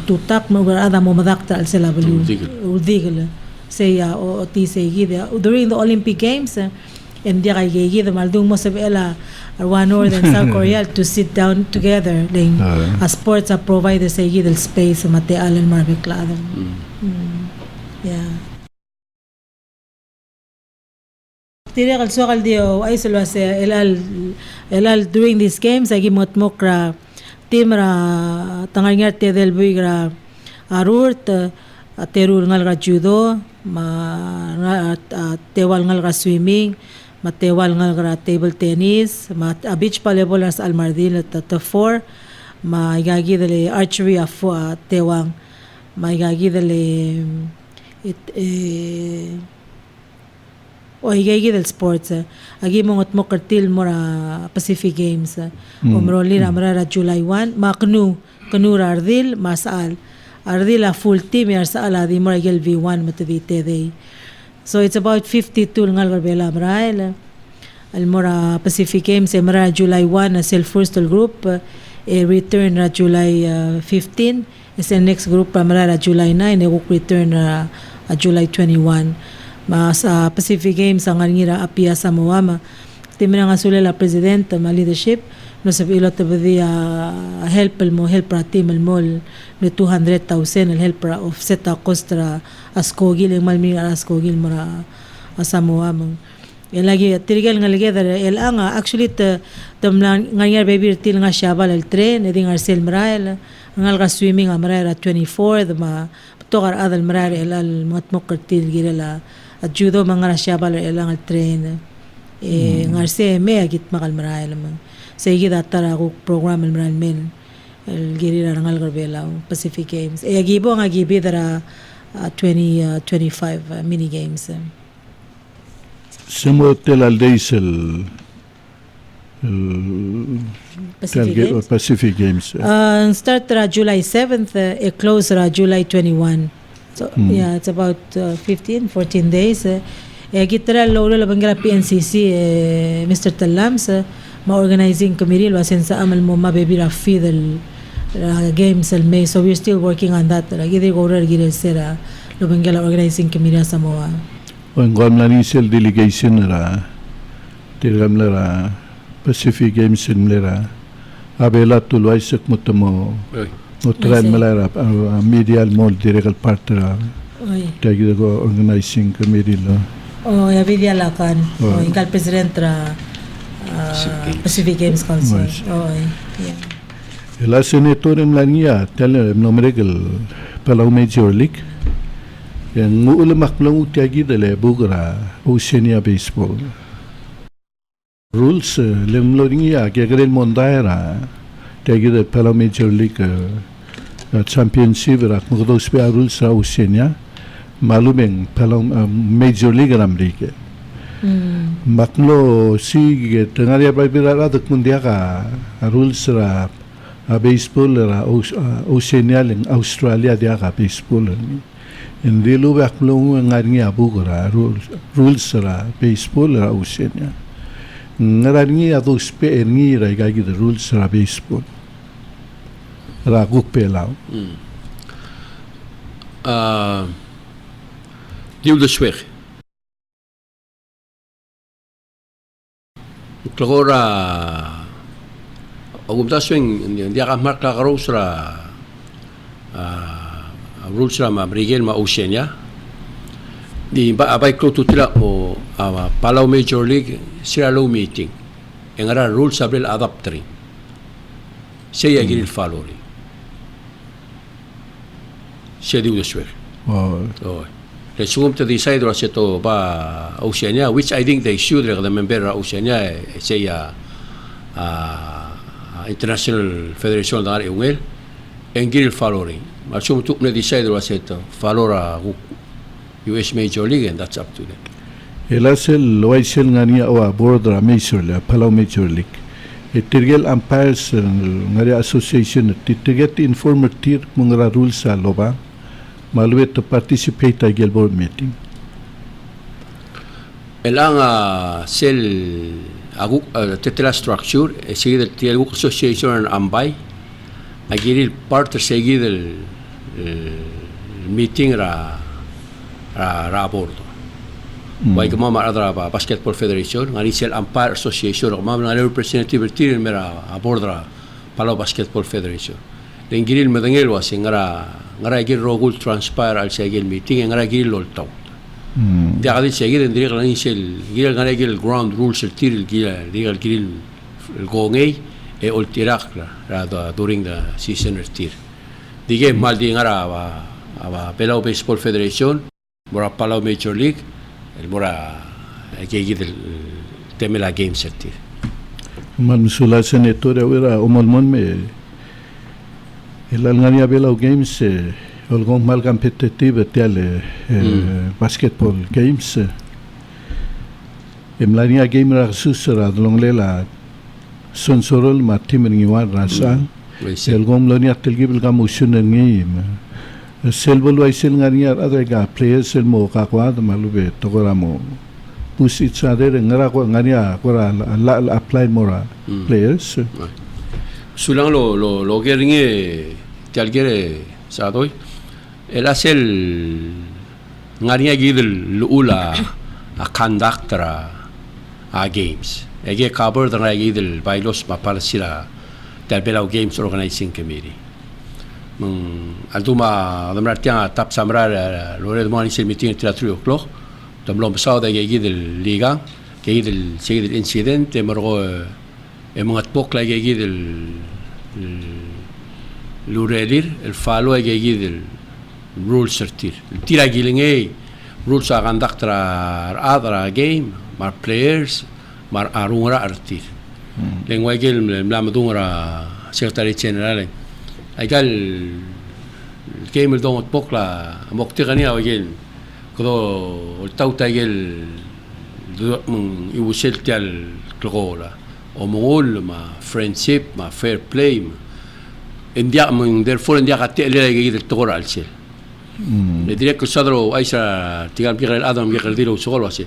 tutak mo ada mo madakta al sela belu urdigel say o ti say gide during the Olympic games and dia kay gide maldung mo sa bela one North and South Korea to sit down together ding a sports provide say gide space mate alal marbeklado yeah tira kal sokal dio ay selo se elal during these games agi motmokra timra tangarngar te del buigra arurt terur ngal ga judo ma tewal ngal ga swimming ma tewal ngal ga table tennis ma beach volleyball as almardil at 4 ma igagi dele archery afo tewang ma igagi dele o higay del sports agi mongot mo kartil mora Pacific Games umroli ramara July 1 maknu kanura ardil masal ardil a full team yar sa ala di mora gel V1 matadite day so it's about 52 ngal garbela marail al mora Pacific Games mara July 1 self first group return ra July 15 is the next group mara July 9 return July 21 sa Pacific Games ang ngira apia Samoa timina nga sula la president ma leadership no sa ilot tabdi help ra team mo no 200,000 help ra offset a kostra askogil malmi askogil mara Samoa lagi tirigal nga lagi el anga actually tamlan nga baby til nga shabal el tren eding arsel marael ngal ga swimming amara 24 ma tokar adal marael el matmok til girela at judo mga nasyabal elang al train ngarse me agit makal marail man sa igid atara ko program el maral men el girira ngal garbela Pacific Games agibo nga gibi dara 2025 mini games Samo telal diesel Pacific Games start ra July 7th close ra July 21 so yeah it's about 14 days gitra lolo labangala PNCC Mr. Talams ma-organizing committee wasin sa amal mo mabibira fidel games al May so we're still working on that gidi go rar gidi sera labangala organizing committee sa Samoa ang gwamlanisel delegation ra tirgam ra Pacific Games nila abela tulway sak mo Utran malara medial mall direct partner tagi ko organizing committee lo ya video lakan ingkal president ra Pacific Games Council la senator mlania tele nomregal palau major league yang ngulamak lang utagi dele bugra Oceania baseball rules lemloring ya kegren mondaera tegide pela major league championship rak mugdo spe rules ra usenya malumeng pela major league ramrike maklo si tengaria babira dak mundia ka rules ra baseball ra Oceania leng Australia dia ka baseball ni hindi lo baklo ngari abu ra rules ra baseball ra Oceania ngarani ado spe ngi ra gagi the rules ra baseball ra guk pelao Diu de sweg. Klagora agumta swing dia ka marka karos ra rules ra ma brigel ma Oceania di ba abay klo tutila mo Palau Major League sira low meeting engara rules abril adaptri siya gilil falori siya diu de sweg. Oh. They sum to decide was to ba Oceania, which I think they should remember Oceania say international federation da ungel engil following. Masum to ne decide was to falora US Major League and that's up to them. Elasel loisel ngania o board ra Major League, Palau Major League. Itirgel umpires ngari association titirget informer tir mungra rules sa loba. Maluwet to participate at board meeting. Elang sel aguk tetela structure sige del tiaguk association ambay agiril part sige del meeting ra bordo. Wai kama adra basketball federation ngani sel umpire association kama na representative tir mera abordra Palau Basketball Federation. Dengiril medengel was ngara gil rogul transpire al segel meeting ngara gil loltaw dia kadi segel ndiri kan sel gil ngara gil ground rules el tir gil el gongei e ol tirak ra during the season el tir dige mal di ngara aba Palau Baseball Federation mora Palau Major League el mora gil temela games el tir man sula senetore era omolmon me el Alngania Belau Games algo mal competitive tiale basketball games emlania game ra susra longlela sonsorol matim ngiwan rasa el gom lonia telgibel ga motion ngi selbol waisel ngania adega players el mo ka kwa malube togoramo push each other ngara ko ngania ko apply mora players sulang lo geringe tialgere sadoy el asel ngaria gidel lula a conductor a games ege cover the gidel bailos mapalsira del Palau Games Organizing Committee altuma damratia tap samra lo red morning meeting at 3 o'clock tamlom sao da gidel liga gidel sigidel incident emorgo emongat pokla gidel lurelir el falo gidel rules sertir tira gilinge rules a conductor adra game mar players mar arungra artir lengua gel mlamadungra secretary general aigal game el dongot pokla moktigania gel kodo el tauta gel iwusel tial klola o mongol ma friendship ma fair play india therefore india gatte le gidel togora al sel le diré que sadro aisa tigal bigal adam bigal dilo sogol wase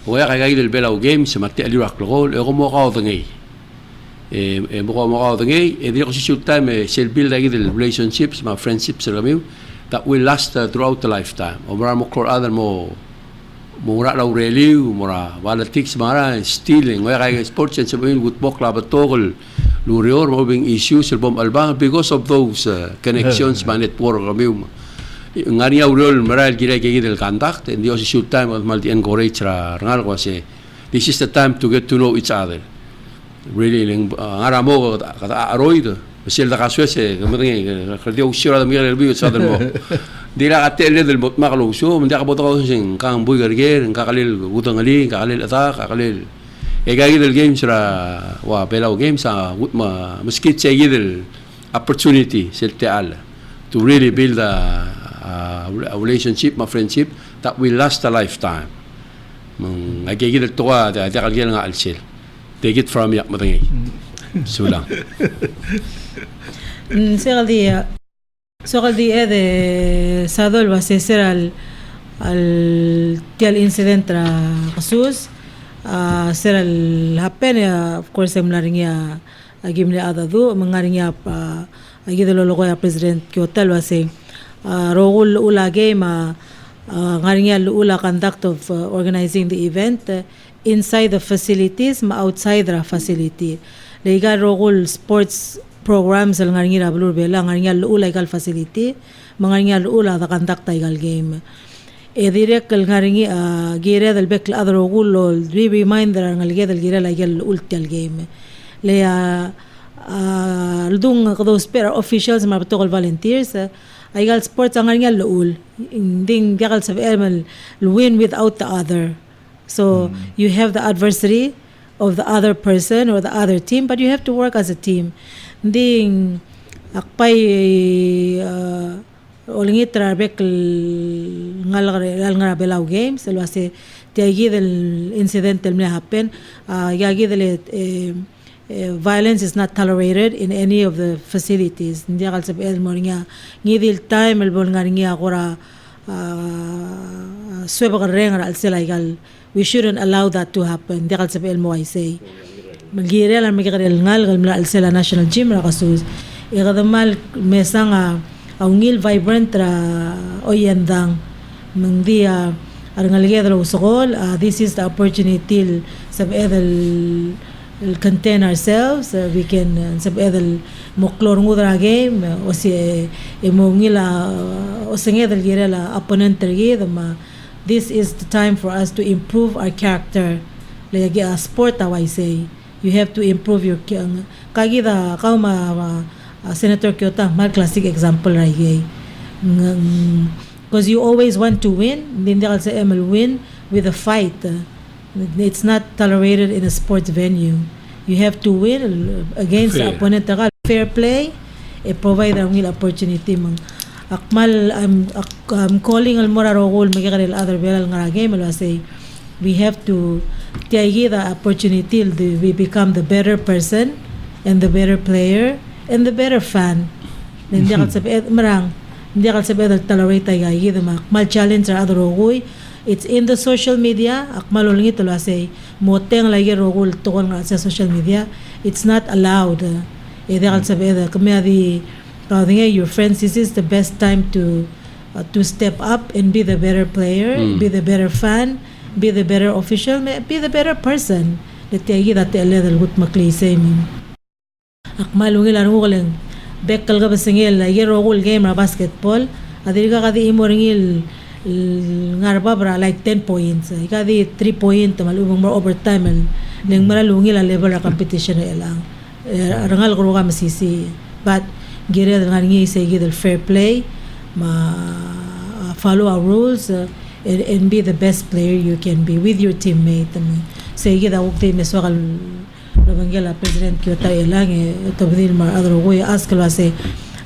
o ya ga del Palau Games se matte ali rak gol e mo gaw ngi e mo gaw ngi e diré que shoot time sel build del relationships ma friendships ramiu that will last throughout the lifetime o mara mo kor other mo ra laureliu mora politics mara stealing o ya ga sports and civil good bokla batogol lurior moving issues el bom albang because of those connections ma network ramiu ngani aurol maral gira ke del contact and the shoot time of multi encourage rangal wase this is the time to get to know each other really ngara mo kata aroid sel da kaswese ngi khardio shira da miguel el bio sadel mo dira gatel del bot maglo so menda ka boto sin kang buiger ger ka kalil utang ali ka kalil ata ka kalil Egagidel games ra wa Belao games ma muskit segidel opportunity selteal to really build a relationship, a friendship that will last a lifetime. Mang agigidel toa da kalgel nga alsil. Take it from yak matangay. Sulang. Sogal di de Sadol va ser al tial incident tra kasus ser al happen of course mlaringia agimle adadu mangaringia agidelo logo ya president kyotal va se rogul ula game ngaringia ula conduct of organizing the event inside the facilities ma outside the facility leiga rogul sports programs al ngaringia blur bela ngaringia ula igal facility mangaringia ula the conduct igal game direct al ngaringi gira del bek la rogul reminder ngalge del gira la igal ulti game le aldung kado spare officials ma betokol volunteers igal sports ngaringia ul ding gagal sa element win without the other. So you have the adversary of the other person or the other team, but you have to work as a team. Ding akpay olingit trabek ngal Belao games lo hace tiagi del incident del me happen yagi del violence is not tolerated in any of the facilities. Hindi akal sabi el moringa ngidil time el bol ngaringa agora sweba kareng al sila igal. We shouldn't allow that to happen. Hindi akal sabi el mo I say. Magire lang magigirel ngal gal al sila national gym ra kasus. Ikadamal mesanga aungil vibrant ra oyendang mangdia arangaligedro usokol. This is the opportunity sabi el contain ourselves. We can sabi moklor ngudra game o si emongila o sengedel girela opponent tergid. This is the time for us to improve our character. Like a sport, how I say, you have to improve your kagida kauma Senator Kyoto mal classic example right because you always want to win. Hindi ka sa ML win with a fight. It's not tolerated in a sports venue. You have to win against the opponent. Fair play, provide ang opportunity mang akmal. I'm calling al morarogol magikarel other belal nga game I say we have to tiagi the opportunity to we become the better person and the better player and the better fan. Hindi ka sabi marang hindi ka sabi tolerate ay akmal challenge ra other rogoy. It's in the social media. Akmal ulingit lo say moteng lagi rogol tokol nga sa social media. It's not allowed. Hindi ka sabi kami your friends, this is the best time to step up and be the better player, be the better fan, be the better official, be the better person. Letiagi dati aled gut maklisay min. Akmalungil anugaling bekkal ga basingil yero gol game na basketball. Adirga kadi imoringil ngarbabra like 10 points. Kadi 3 point malubong more overtime ning maralungil a level of competition elang. Rangal ko ka masisi. But gira del ngaringi say del fair play, follow our rules and be the best player you can be with your teammate. Say gira wakti meswakal labangela president Kyoto elang tabdil mar adro goy askala say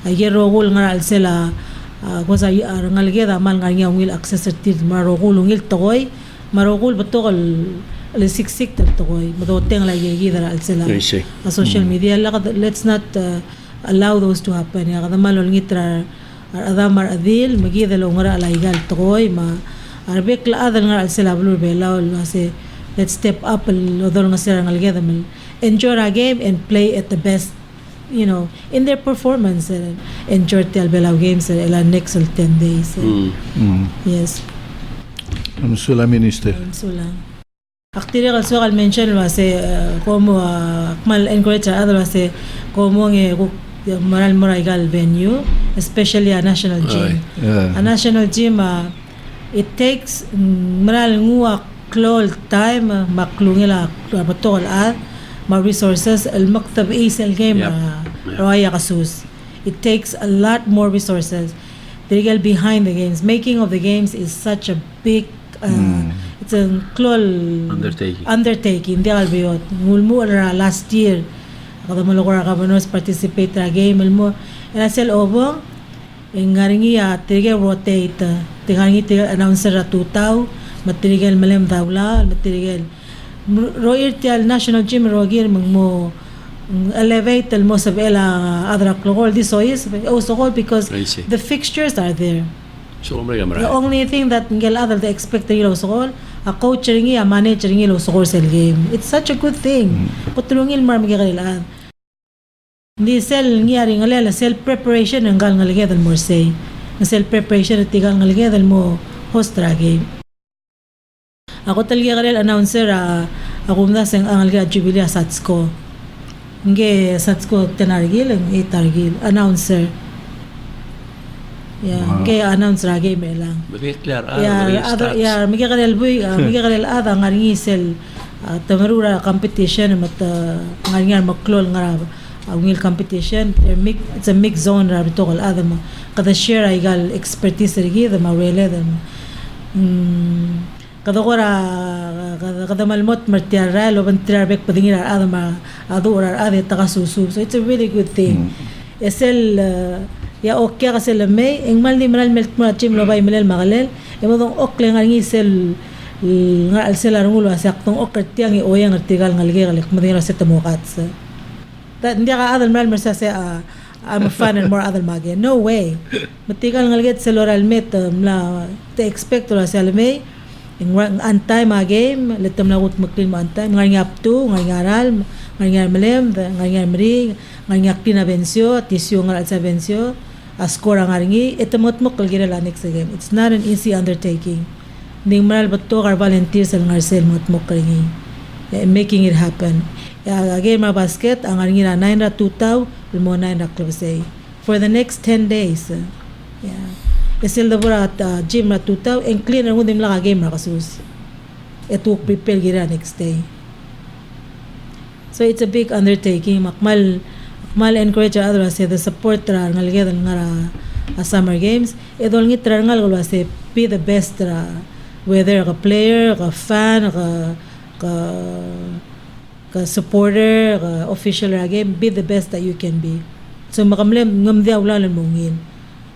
ayero gol nga alsela goza rangal gira mal ngaringi will access tir marogul ngil toy marogul batokal le siksik toy madoteng la gira alsela social media let's not allow those to happen. Ya kada malol ngitra adamar adil magida lo ngara alaigal toy ma arbek la adal ngara alsela blur bela say let's step up odol nga sira ngalgeda mel enjoy our game and play at the best, you know, in their performance. Enjoy the Belao games next 10 days. Yes. Sula minister. Sula. Actually, also I'll mention como mal encourage other como moral moraigal venue, especially a national gym. A national gym, it takes moral nguak klol time maklungila batol ma resources al maktab isel game roya kasus. It takes a lot more resources. Behind the games, making of the games is such a big it's a klol undertaking di albiyot ngulmu ra last year kada mo lokora governors participate ra game mo and sel obong ngaringi tige rotate tingangi tige announcer ra tutaw material malem dawla material roir tial national gym rogir mo elevate el mo sabela adra klogol this is also all because the fixtures are there. So the only thing that ngel other the expect the sokol a coach ringi a manager ringi lo sokol sel game. It's such a good thing. Potulungil mar magilan. Hindi sel ngiyari ngalala self preparation ang gal ngaligedal mo say. Self preparation at tigal ngaligedal mo host ra game. Ako talaga karel announcer ako muna sang angalga jubilee satsko. Nge satsko tenargil ang itargil announcer. Yeah, kaya announce ra game lang. Clear yeah, migi kanel boy, migi kanel ada ngaringi sel tamarura competition mat ngaringar maklol ngara awil competition it's a mix zone ra bito kal ada ma kada share ay gal expertise rigi da mawele da kada kora kada malmot martiara lo bantirar bek padingira ada ma adura ada takasusu, so it's a really good thing. Esel ya okay kasi lamay ang mal ni manal melt mo chim lo bay milal magalel emo dong okle ngi sel nga al sel arungulo asaktong okertiang i oyang artigal ngalge galik madira set mo kats that hindi ka adal mal mersa sa I'm a fan and more other magi no way matigal ngalge sel oral met la te expect la sel may ang antay ma game letam na gut maklin mo antay ngai up to ngai ngaral ngai malem ngai mri ngai klina bensyo tisyo ngal sa bensyo askora ngaringi etamot mo kalgira la next game. It's not an easy undertaking. Ning manal bato kar volunteers ang ngarsel mot mo karingi making it happen. Game ma basket ang ngaringi na 9 ra tutaw mo 9 ra club say for the next 10 days. Yeah. Esil dabura at gym ra tutaw and clean ang udim la game ra kasus. Eto prepare gira next day. So it's a big undertaking. Makmal encourage other say the support ra ngalged ngara summer games edol ngit ra ngal say be the best ra whether a player a fan a supporter a official ra game be the best that you can be so makamlem ngamdi awlalan mongin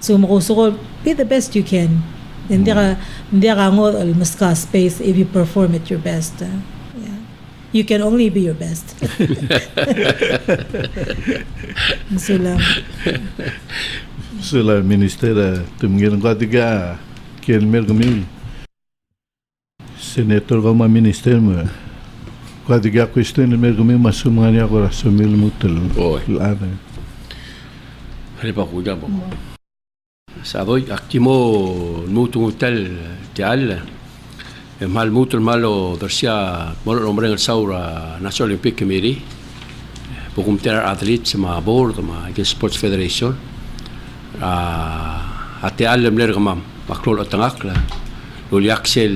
so makusukol be the best you can hindi ka ngod al maska space if you perform at your best. You can only be your best. Sula minister tumgir ngadiga kelmer gumi senator gama minister mo ngadiga question mer gumi masum ngani ako rasumil mutul lada hali pa kuja bo sa doy aktimo mutu hotel tial mal mutul malo dersia mol nombre el saura National Olympic Committee bukum ter athletes ma board ma sports federation ate alam ler gamam maklol atangak la lol yaksel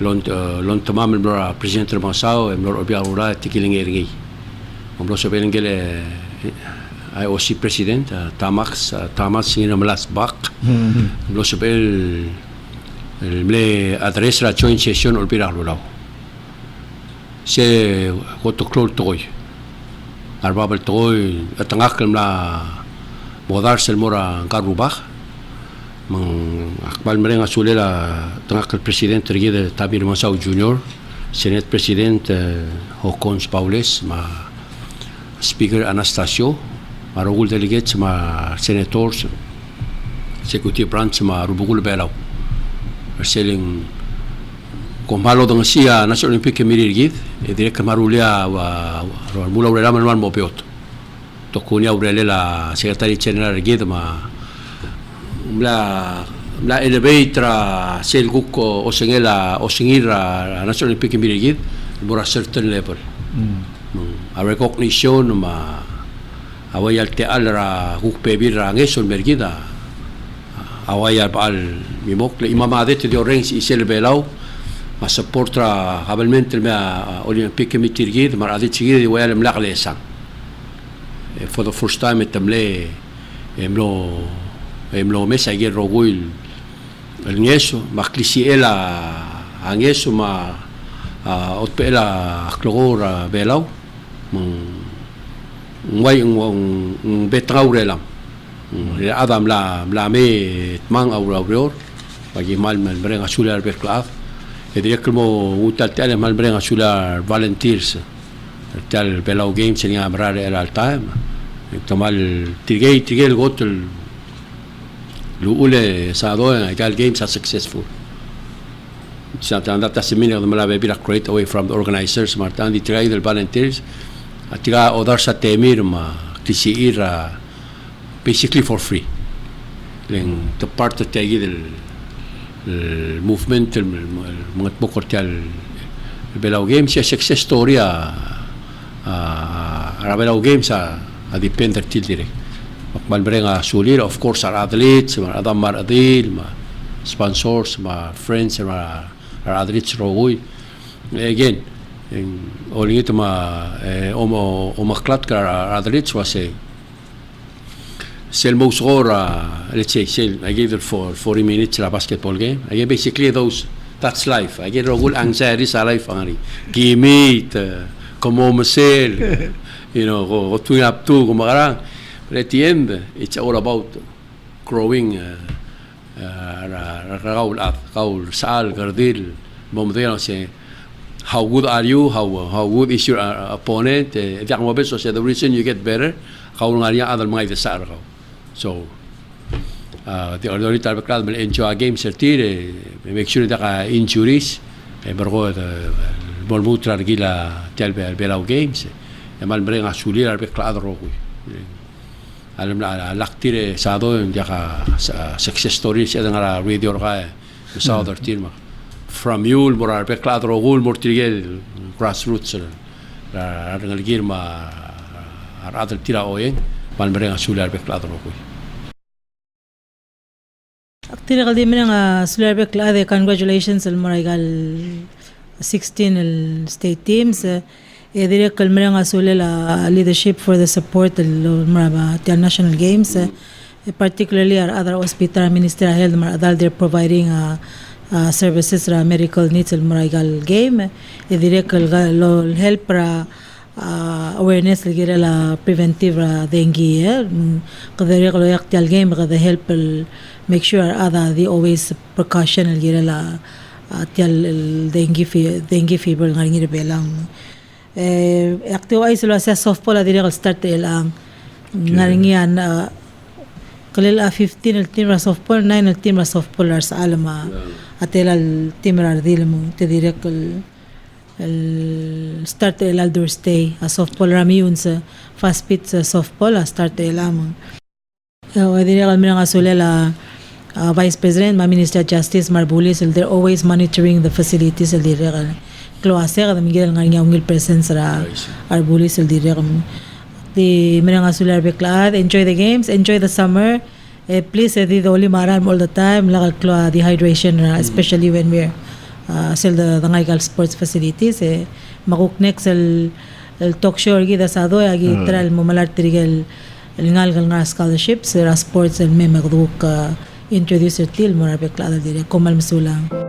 lon tamam el president del Masao el lor obia ura tikiling eringi omlo sabelen gele IOC president Tamas singina malas bak lo sabel le adres la joint session ol pirar lo se kotoklol toy arbabel toy atangak la modar sel mora garubah mang akbal merenga sulela tangak el presidente de Tabir Masao Junior senate president Hokons Paules ma speaker Anastasio marugul delegates ma senators executive branch ma rubugul belaw selling komalo dong sia National Olympic Committee gid direk marulia wa mula urela man mo peot to kunya urela secretary general gid ma la elevator sel gukko o singira National Olympic Committee gid bora certain level a recognition ma awayal te alra gukpe birra ngeson mergida awayal paal mimok le imamadet de orange isel belau ma supportra habalmente ma Olympic Committee gid mar adet gid wayal mlaqle sang for the first time etamle emlo mesa gid rogul el ngeso maklisi ela anges uma otpela klogor belaw ngway ng betraw relam adam la me mang aur bagi mal mereng asular berklaaf e direk mo utal tale mal mereng asular volunteers tal belaw games nga amrar el al time tamal tigay gotl luule sa do gal games are successful. That testimonial de malabe bira create away from the organizers martan di try del volunteers atiga odar sa temir ma tisiir basically for free len the part of tagi del movement mga pokortial belaw games ya success story belaw games a depender til direct makmal brenga sulir of course our athletes adam mar adil ma sponsors ma friends our athletes rogoy again oling ito maklat ka athletes was selmo score let's say I gave it for 40 minutes la basketball game I gave basically that's life I get rogul anxiety sa life angari gimit como masel you know go twin up to kumakarang but at the end it's all about growing Raul Sal Gardil Momodeno say how good are you how good is your opponent so the reason you get better how ngariya adal mga ita ko so the ordinary tabakal will enjoy games certir make sure that ka injuries bergo bolmutra gila telbe belaw games mal brenga sulir arbekla adro ko alam na laktire sado yung jaka success stories ada ngara radio ka sa other team from yul morar pe kladro gul mortigel grassroots la ngalgir ma other tira oyen palmere sular pe kladro ko aktira kaldi menang sular pe klade congratulations al moraigal 16 el state teams dire kalmerang asule la leadership for the support the national games particularly our other hospital minister health adal they're providing services ra medical needs el maraigal game dire kal help ra awareness ligera la preventive dengue kadere kalo yaktial game kada help make sure other the always precaution ligera la tial dengue fever ngari belang active ay sila sa softball adire kal start elang ngaringian kalil 15 el team ra softball 9 el team ra softball sa alama atel al team ra dil mo te dire kal el start el outdoor stay a softball ramiun sa fast pitch softball a start elam adire kal mirang asulela Vice President, Minister of Justice, Marbulis, they're always monitoring the facilities. Kloase kada miguel nga ungil presence ra Arbulis el dire the merang asular beklad enjoy the games enjoy the summer please the oli maran all the time la klo dehydration especially when we're sell the ngaigal sports facilities makuk next el talk show gi da sado agi tral momalar trigel el ngalgal nga scholarships ra sports el me magduk introduce til mora beklad dire komal masulang